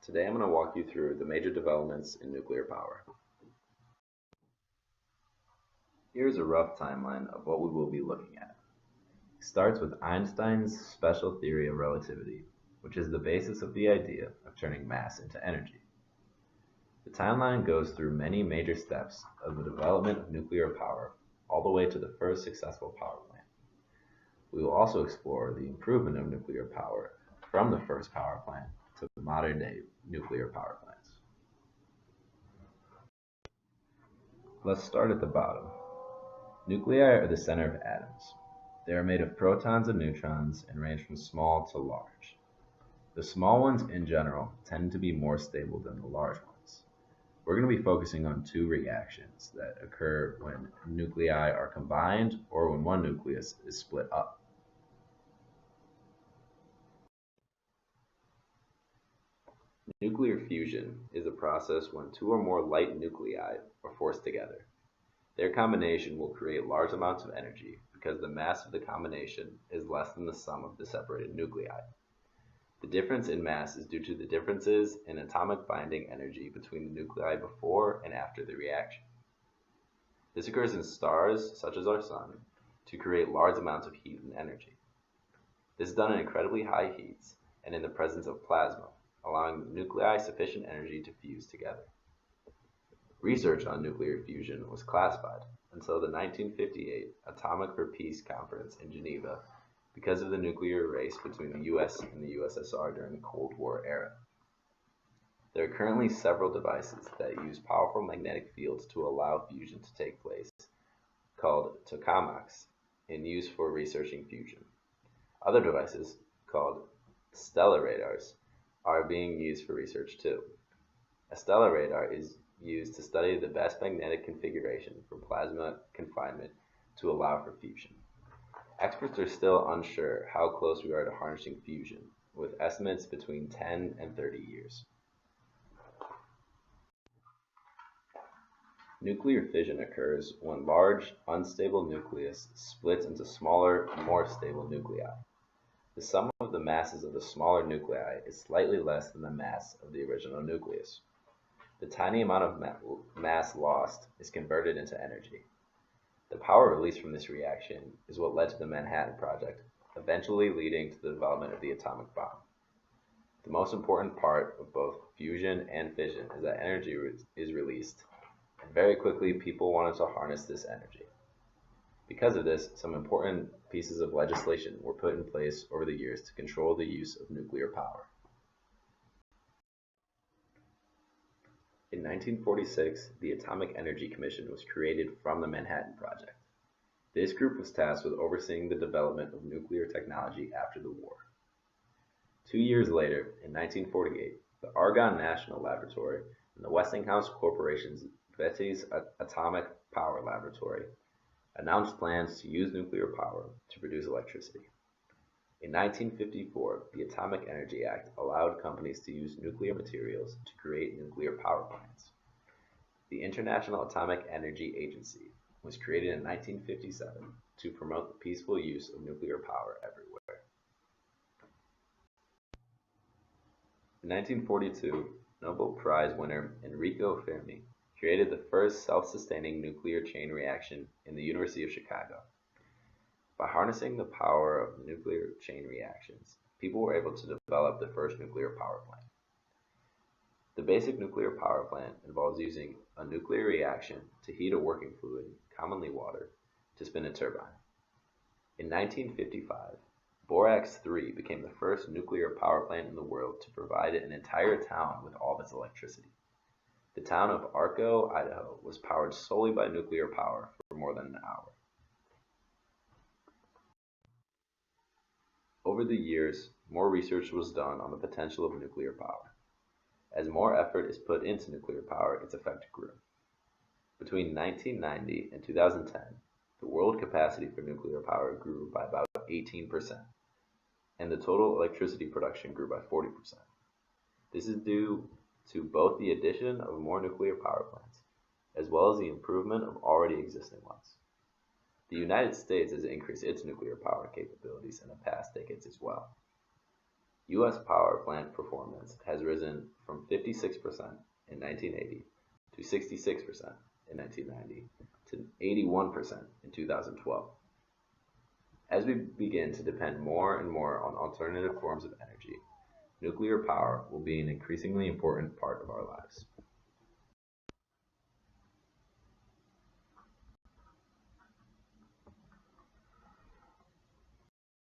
Today I'm going to walk you through the major developments in nuclear power. Here's a rough timeline of what we will be looking at. It starts with Einstein's special theory of relativity, which is the basis of the idea of turning mass into energy. The timeline goes through many major steps of the development of nuclear power, all the way to the first successful power plant. We will also explore the improvement of nuclear power from the first power plant to modern-day nuclear power plants. Let's start at the bottom. Nuclei are the center of atoms. They are made of protons and neutrons and range from small to large. The small ones, in general, tend to be more stable than the large ones. We're going to be focusing on two reactions that occur when nuclei are combined or when one nucleus is split up. Nuclear fusion is a process when two or more light nuclei are forced together. Their combination will create large amounts of energy because the mass of the combination is less than the sum of the separated nuclei. The difference in mass is due to the differences in atomic binding energy between the nuclei before and after the reaction. This occurs in stars, such as our Sun, to create large amounts of heat and energy. This is done at incredibly high heats and in the presence of plasma, allowing the nuclei sufficient energy to fuse together. Research on nuclear fusion was classified until the 1958 Atomic for Peace Conference in Geneva because of the nuclear race between the US and the USSR during the Cold War era. There are currently several devices that use powerful magnetic fields to allow fusion to take place, called tokamaks, in use for researching fusion. Other devices, called stellar radars, are being used for research too. A stellar radar is used to study the best magnetic configuration for plasma confinement to allow for fusion. Experts are still unsure how close we are to harnessing fusion, with estimates between 10 and 30 years. Nuclear fission occurs when large, unstable nucleus splits into smaller, more stable nuclei. The sum of the masses of the smaller nuclei is slightly less than the mass of the original nucleus. The tiny amount of mass lost is converted into energy. The power released from this reaction is what led to the Manhattan Project, eventually leading to the development of the atomic bomb. The most important part of both fusion and fission is that energy is released, and very quickly people wanted to harness this energy. Because of this, some important pieces of legislation were put in place over the years to control the use of nuclear power. In 1946, the Atomic Energy Commission was created from the Manhattan Project. This group was tasked with overseeing the development of nuclear technology after the war. 2 years later, in 1948, the Argonne National Laboratory and the Westinghouse Corporation's Betzy's Atomic Power Laboratory announced plans to use nuclear power to produce electricity. In 1954, the Atomic Energy Act allowed companies to use nuclear materials to create nuclear power plants. The International Atomic Energy Agency was created in 1957 to promote the peaceful use of nuclear power everywhere. In 1942, Nobel Prize winner Enrico Fermi created the first self-sustaining nuclear chain reaction in the University of Chicago. By harnessing the power of nuclear chain reactions, people were able to develop the first nuclear power plant. The basic nuclear power plant involves using a nuclear reaction to heat a working fluid, commonly water, to spin a turbine. In 1955, Borax 3 became the first nuclear power plant in the world to provide an entire town with all of its electricity. The town of Arco, Idaho, was powered solely by nuclear power for more than an hour. Over the years, more research was done on the potential of nuclear power. As more effort is put into nuclear power, its effect grew. Between 1990 and 2010, the world capacity for nuclear power grew by about 18%, and the total electricity production grew by 40%. This is due to both the addition of more nuclear power plants, as well as the improvement of already existing ones. The United States has increased its nuclear power capabilities in the past decades as well. U.S. power plant performance has risen from 56% in 1980 to 66% in 1990 to 81% in 2012. As we begin to depend more and more on alternative forms of energy, nuclear power will be an increasingly important part of our lives.